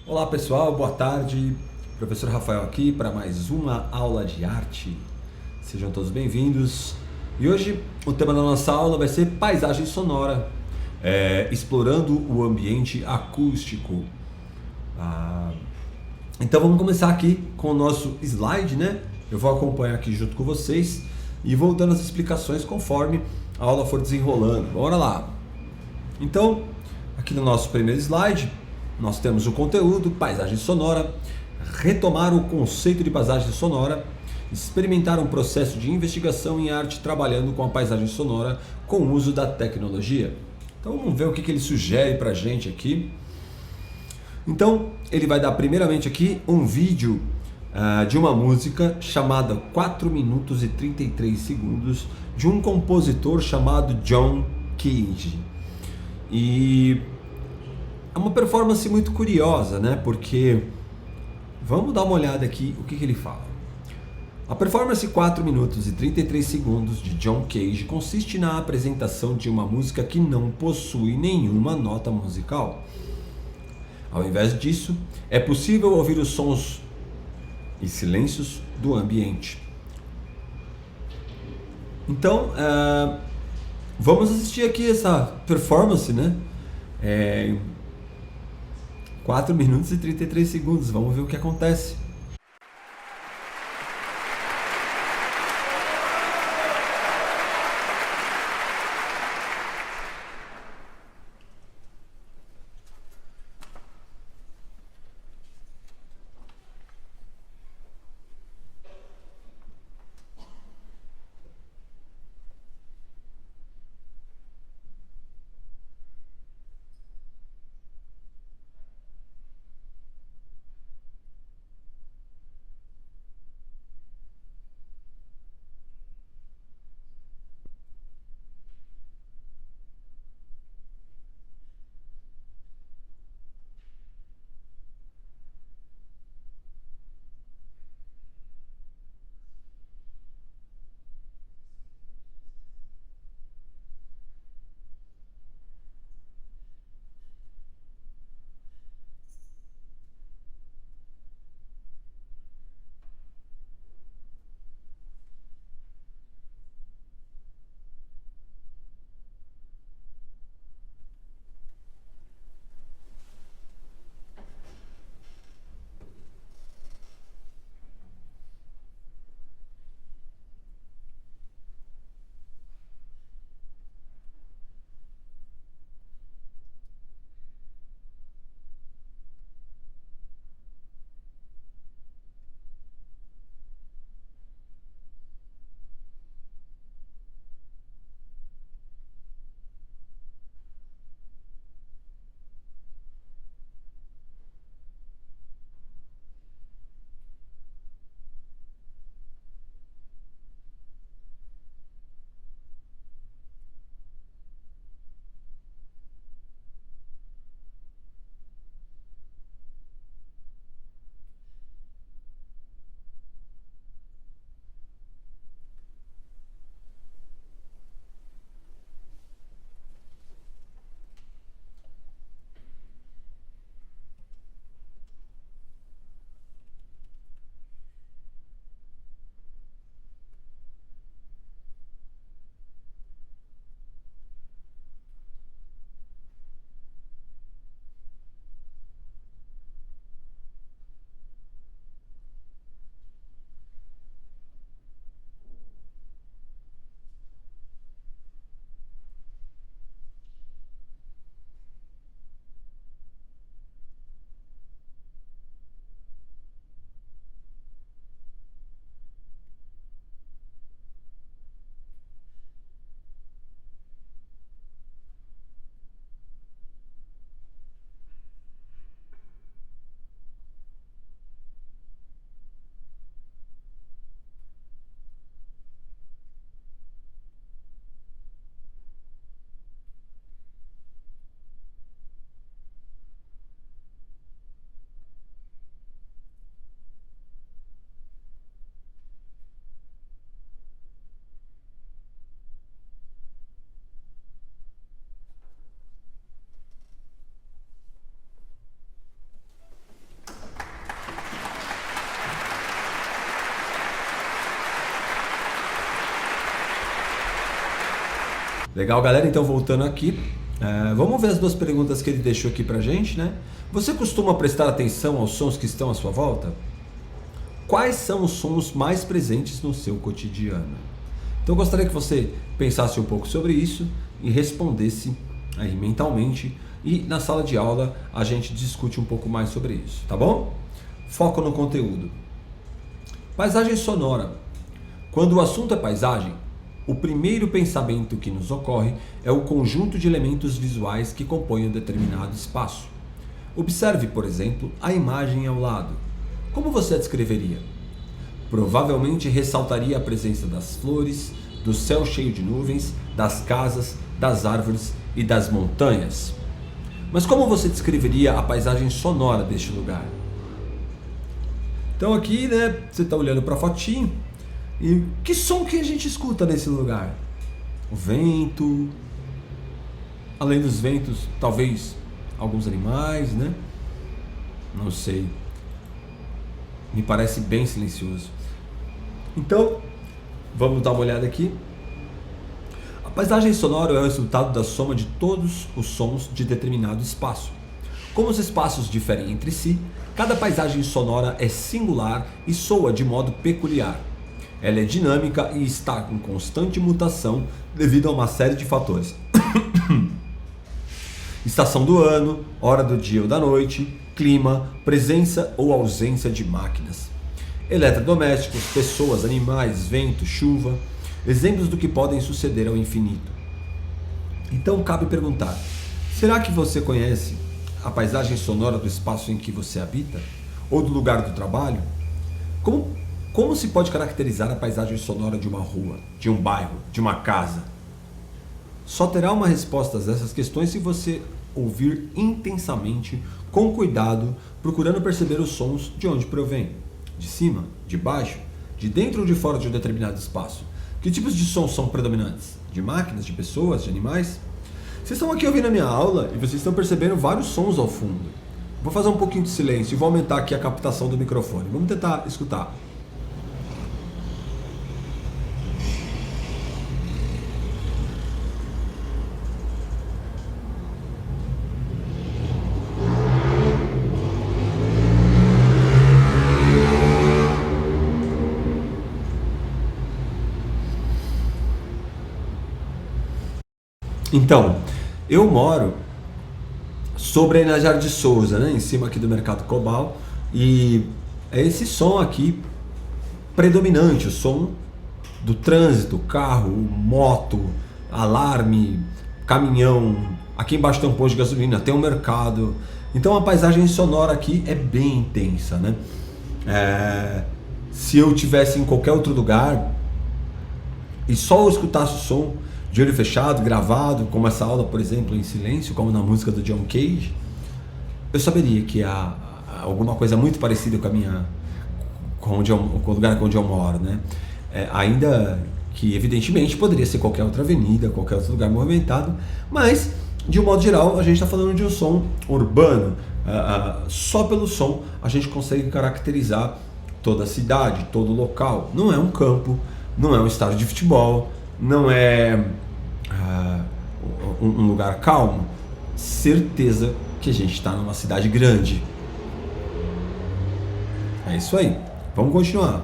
Olá pessoal, boa tarde. Professor Rafael aqui para mais uma aula de arte. Sejam todos bem-vindos. E hoje o tema da nossa aula vai ser paisagem sonora, explorando o ambiente acústico. Ah, então vamos começar aqui com o nosso slide, né? Eu vou acompanhar aqui junto com vocês e vou dando as explicações conforme a aula for desenrolando. Bora lá! Então, aqui no nosso primeiro slide, nós temos o conteúdo, paisagem sonora, retomar o conceito de paisagem sonora, experimentar um processo de investigação em arte trabalhando com a paisagem sonora com o uso da tecnologia. Então vamos ver o que ele sugere para a gente aqui. Então ele vai dar primeiramente aqui um vídeo de uma música chamada 4 minutos e 33 segundos de um compositor chamado John Cage. E é uma performance muito curiosa, né? Porque vamos dar uma olhada aqui o que ele fala. A performance 4 minutos e 33 segundos de John Cage consiste na apresentação de uma música que não possui nenhuma nota musical. Ao invés disso, é possível ouvir os sons e silêncios do ambiente. Então, vamos assistir aqui essa performance, né? 4 minutos e 33 segundos. Vamos ver o que acontece. Legal, galera, então voltando aqui, vamos ver as duas perguntas que ele deixou aqui pra gente, né? Você costuma prestar atenção aos sons que estão à sua volta? Quais são os sons mais presentes no seu cotidiano? Então eu gostaria que você pensasse um pouco sobre isso e respondesse aí mentalmente, e na sala de aula a gente discute um pouco mais sobre isso, tá bom? Foco no conteúdo. Paisagem sonora. Quando o assunto é paisagem, o primeiro pensamento que nos ocorre é o conjunto de elementos visuais que compõem um determinado espaço. Observe, por exemplo, a imagem ao lado. Como você a descreveria? Provavelmente ressaltaria a presença das flores, do céu cheio de nuvens, das casas, das árvores e das montanhas. Mas como você descreveria a paisagem sonora deste lugar? Então aqui, né, você está olhando para a fotinho, e que som que a gente escuta nesse lugar? O vento, além dos ventos, talvez alguns animais, né? Não sei. Me parece bem silencioso. Então, vamos dar uma olhada aqui. A paisagem sonora é o resultado da soma de todos os sons de determinado espaço. Como os espaços diferem entre si, cada paisagem sonora é singular e soa de modo peculiar. Ela é dinâmica e está em constante mutação devido a uma série de fatores. Estação do ano, hora do dia ou da noite, clima, presença ou ausência de máquinas. Eletrodomésticos, pessoas, animais, vento, chuva, exemplos do que podem suceder ao infinito. Então cabe perguntar, será que você conhece a paisagem sonora do espaço em que você habita? Ou do lugar do trabalho? Como se pode caracterizar a paisagem sonora de uma rua, de um bairro, de uma casa? Só terá uma resposta a essas questões se você ouvir intensamente, com cuidado, procurando perceber os sons de onde provém. De cima, de baixo, de dentro ou de fora de um determinado espaço. Que tipos de sons são predominantes? De máquinas, de pessoas, de animais? Vocês estão aqui ouvindo a minha aula e vocês estão percebendo vários sons ao fundo. Vou fazer um pouquinho de silêncio e vou aumentar aqui a captação do microfone. Vamos tentar escutar. Então, eu moro sobre a Inajar de Souza, né, em cima aqui do Mercado Cobal, e é esse som aqui predominante, o som do trânsito, carro, moto, alarme, caminhão. Aqui embaixo tem um posto de gasolina, tem um mercado. Então a paisagem sonora aqui é bem intensa, né? Se eu tivesse em qualquer outro lugar e só eu escutasse o som de olho fechado, gravado, como essa aula, por exemplo, em silêncio, como na música do John Cage, eu saberia que há alguma coisa muito parecida com o lugar onde eu moro, né? Ainda que, evidentemente, poderia ser qualquer outra avenida, qualquer outro lugar movimentado, mas, de um modo geral, a gente está falando de um som urbano. Só pelo som a gente consegue caracterizar toda a cidade, todo o local. Não é um campo, não é um estádio de futebol, não é um lugar calmo. Certeza que a gente está numa cidade grande. É isso aí. Vamos continuar.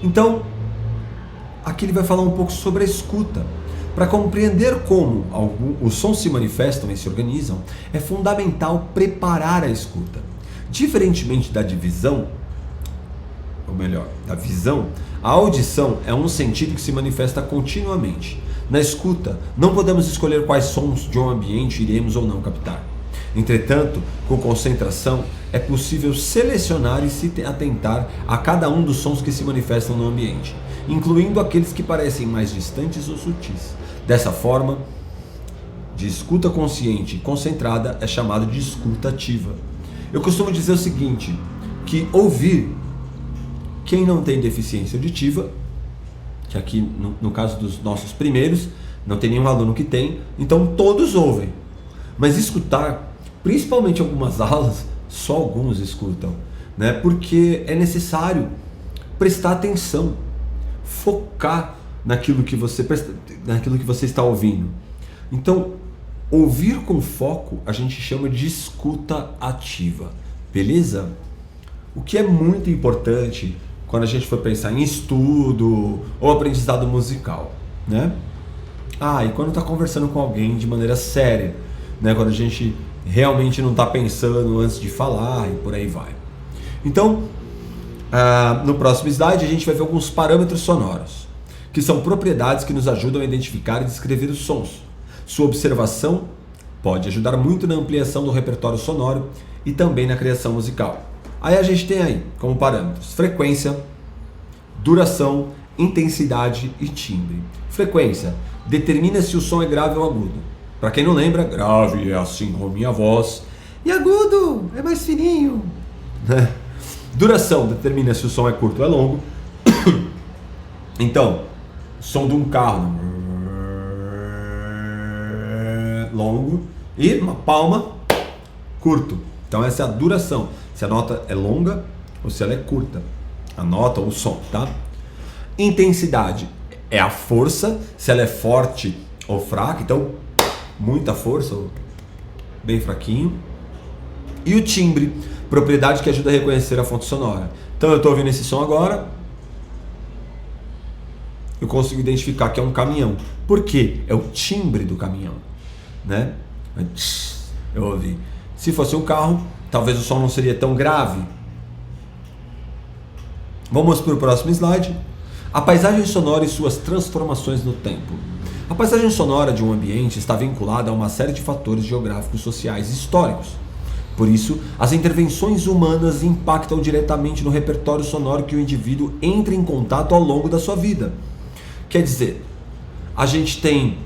Então, aqui ele vai falar um pouco sobre a escuta. Para compreender como os sons se manifestam e se organizam, é fundamental preparar a escuta. Diferentemente da divisão, ou melhor, da visão, a audição é um sentido que se manifesta continuamente. Na escuta, não podemos escolher quais sons de um ambiente iremos ou não captar. Entretanto, com concentração, é possível selecionar e se atentar a cada um dos sons que se manifestam no ambiente, incluindo aqueles que parecem mais distantes ou sutis. Dessa forma, de escuta consciente e concentrada é chamado de escuta ativa. Eu costumo dizer o seguinte, que ouvir, quem não tem deficiência auditiva, que aqui no caso dos nossos primeiros, não tem nenhum aluno que tem, então todos ouvem. Mas escutar, principalmente algumas aulas, só alguns escutam, né? Porque é necessário prestar atenção, focar naquilo que você está ouvindo. Então, ouvir com foco a gente chama de escuta ativa, beleza? O que é muito importante quando a gente for pensar em estudo ou aprendizado musical, né? E quando está conversando com alguém de maneira séria, né? Quando a gente realmente não está pensando antes de falar e por aí vai. Então, no próximo slide a gente vai ver alguns parâmetros sonoros, que são propriedades que nos ajudam a identificar e descrever os sons. Sua observação pode ajudar muito na ampliação do repertório sonoro e também na criação musical. Aí a gente tem aí como parâmetros frequência, duração, intensidade e timbre. Frequência determina se o som é grave ou agudo. Para quem não lembra, grave é assim como minha voz e agudo é mais fininho. Duração determina se o som é curto ou é longo. Então, som de um carro longo e uma palma curto. Então essa é a duração, se a nota é longa ou se ela é curta, a nota ou o som, tá? Intensidade é a força, se ela é forte ou fraca, então muita força ou bem fraquinho. E o timbre, propriedade que ajuda a reconhecer a fonte sonora. Então eu estou ouvindo esse som agora, eu consigo identificar que é um caminhão. Por quê? É o timbre do caminhão, né? Eu ouvi. Se fosse um carro, talvez o som não seria tão grave. Vamos para o próximo slide. A paisagem sonora e suas transformações no tempo. A paisagem sonora de um ambiente está vinculada a uma série de fatores geográficos, sociais e históricos. Por isso, as intervenções humanas impactam diretamente no repertório sonoro que o indivíduo entra em contato ao longo da sua vida. Quer dizer, a gente tem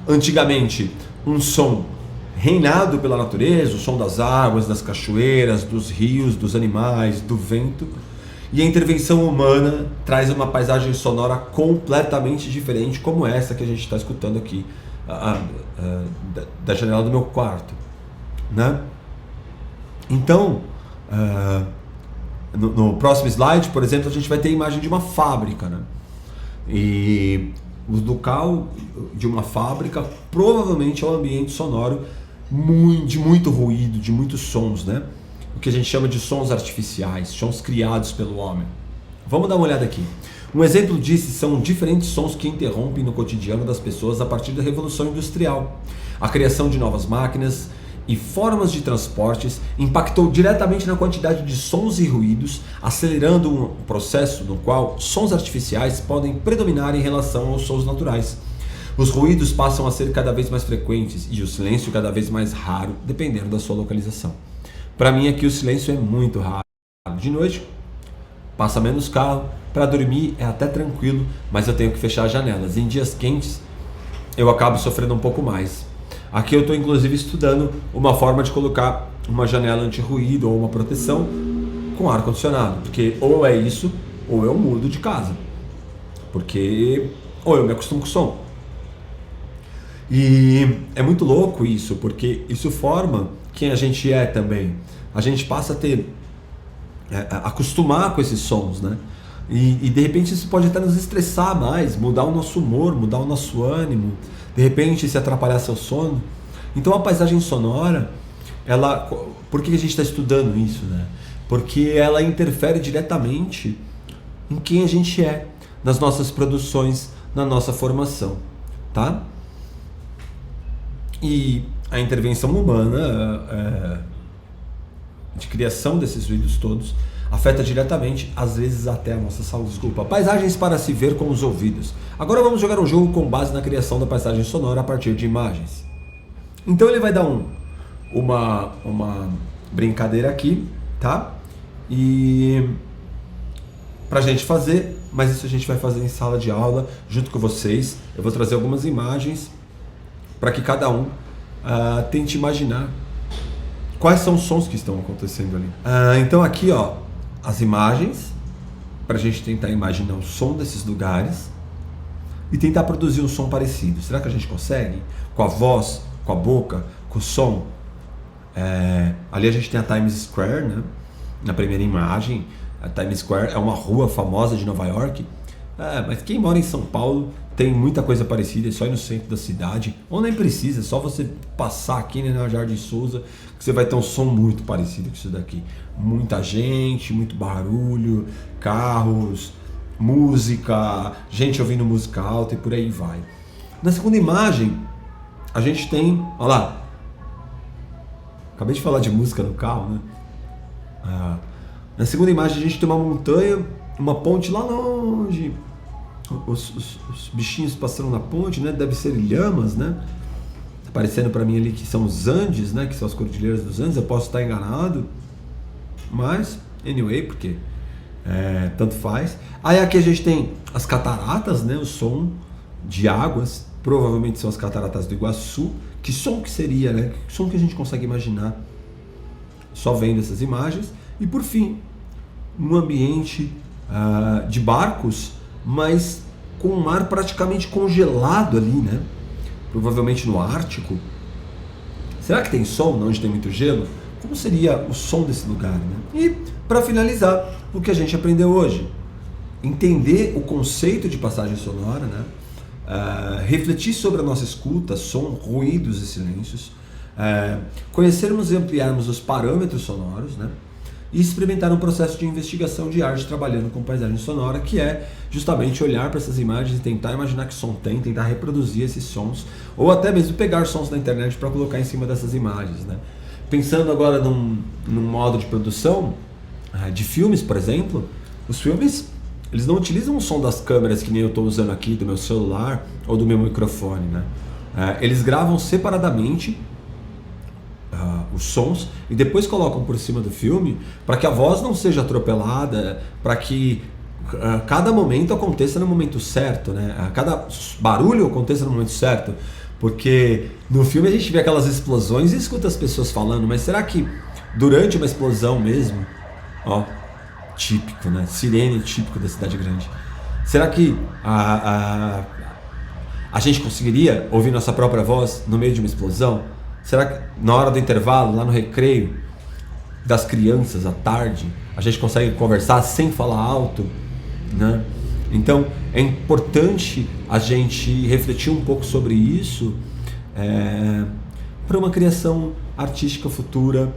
antigamente um som reinado pela natureza, o som das águas, das cachoeiras, dos rios, dos animais, do vento, e a intervenção humana traz uma paisagem sonora completamente diferente, como essa que a gente está escutando aqui da janela do meu quarto, né? Então, no próximo slide, por exemplo, a gente vai ter a imagem de uma fábrica, né? E o local de uma fábrica provavelmente é um ambiente sonoro de muito ruído, de muitos sons, né? O que a gente chama de sons artificiais, sons criados pelo homem. Vamos dar uma olhada aqui. Um exemplo disso são diferentes sons que interrompem no cotidiano das pessoas a partir da Revolução Industrial. A criação de novas máquinas e formas de transportes impactou diretamente na quantidade de sons e ruídos, acelerando um processo no qual sons artificiais podem predominar em relação aos sons naturais. Os ruídos passam a ser cada vez mais frequentes e o silêncio cada vez mais raro, dependendo da sua localização. Para mim aqui o silêncio é muito raro. De noite passa menos carro, para dormir é até tranquilo, mas eu tenho que fechar as janelas. Em dias quentes eu acabo sofrendo um pouco mais. Aqui eu estou inclusive estudando uma forma de colocar uma janela anti-ruído ou uma proteção com ar-condicionado, porque ou é isso ou eu mudo de casa, porque ou eu me acostumo com o som. E é muito louco isso, porque isso forma quem a gente é também. A gente passa a acostumar com esses sons, né? E de repente isso pode até nos estressar mais, mudar o nosso humor, mudar o nosso ânimo, de repente se atrapalhar seu sono. Então a paisagem sonora, por que a gente está estudando isso, né? Porque ela interfere diretamente em quem a gente é, nas nossas produções, na nossa formação, tá? E a intervenção humana de criação desses ruídos todos afeta diretamente, às vezes até a nossa saúde. Paisagens para se ver com os ouvidos. Agora vamos jogar um jogo com base na criação da paisagem sonora a partir de imagens. Então ele vai dar uma brincadeira aqui, tá? E pra gente fazer, mas isso a gente vai fazer em sala de aula junto com vocês. Eu vou trazer algumas imagens para que cada um tente imaginar quais são os sons que estão acontecendo ali. Então aqui, ó, as imagens, para a gente tentar imaginar o som desses lugares e tentar produzir um som parecido. Será que a gente consegue? Com a voz, com a boca, com o som? Ali a gente tem a Times Square, né? Na primeira imagem, A Times Square é uma rua famosa de Nova York. Mas quem mora em São Paulo tem muita coisa parecida, é só ir no centro da cidade, ou nem precisa, é só você passar aqui na Jardim Souza que você vai ter um som muito parecido com isso daqui. Muita gente, muito barulho, carros, música, gente ouvindo música alta e por aí vai. Na segunda imagem, a gente tem, olha lá, acabei de falar de música no carro, né? Na segunda imagem a gente tem uma montanha, uma ponte lá longe, os bichinhos passando na ponte, né? Deve ser lhamas, né? Tá parecendo para mim ali que são os Andes, né? Que são as cordilheiras dos Andes. Eu posso estar enganado, mas anyway, porque tanto faz. Aí aqui a gente tem as cataratas, né? O som de águas, provavelmente são as cataratas do Iguaçu. Que som que seria, né? Que som que a gente consegue imaginar só vendo essas imagens. E por fim, um ambiente de barcos, mas com o mar praticamente congelado ali, né? Provavelmente no Ártico. Será que tem som onde tem muito gelo? Como seria o som desse lugar, né? E para finalizar, o que a gente aprendeu hoje, entender o conceito de passagem sonora, né? Refletir sobre a nossa escuta, som, ruídos e silêncios, conhecermos e ampliarmos os parâmetros sonoros, né? E experimentar um processo de investigação de arte trabalhando com paisagem sonora, que é justamente olhar para essas imagens e tentar imaginar que som tem, tentar reproduzir esses sons, ou até mesmo pegar sons da internet para colocar em cima dessas imagens, né? Pensando agora num modo de produção de filmes, por exemplo, os filmes eles não utilizam o som das câmeras que nem eu estou usando aqui, do meu celular ou do meu microfone, né? Eles gravam separadamente os sons e depois colocam por cima do filme para que a voz não seja atropelada, para que cada momento aconteça no momento certo, né? Cada barulho aconteça no momento certo, porque no filme a gente vê aquelas explosões e escuta as pessoas falando, mas será que durante uma explosão mesmo, típico, né? Sirene típico da cidade grande, será que a gente conseguiria ouvir nossa própria voz no meio de uma explosão? Será que na hora do intervalo, lá no recreio das crianças, à tarde, a gente consegue conversar sem falar alto, né? Então é importante a gente refletir um pouco sobre isso para uma criação artística futura,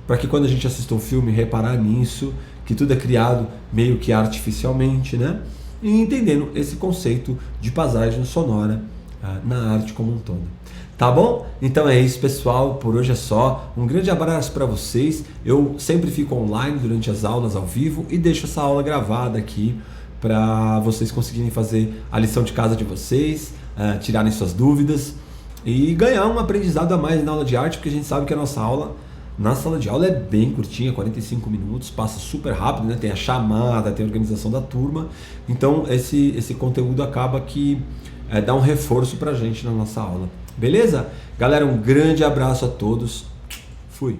para que quando a gente assista um filme, reparar nisso, que tudo é criado meio que artificialmente, né? E entendendo esse conceito de paisagem sonora na arte como um todo. Tá bom? Então é isso, pessoal. Por hoje é só. Um grande abraço para vocês. Eu sempre fico online durante as aulas ao vivo e deixo essa aula gravada aqui para vocês conseguirem fazer a lição de casa de vocês, tirarem suas dúvidas e ganhar um aprendizado a mais na aula de arte, porque a gente sabe que a nossa aula na sala de aula é bem curtinha, 45 minutos, passa super rápido, né? Tem a chamada, tem a organização da turma. Então esse conteúdo acaba que dá um reforço pra gente na nossa aula. Beleza? Galera, um grande abraço a todos. Fui!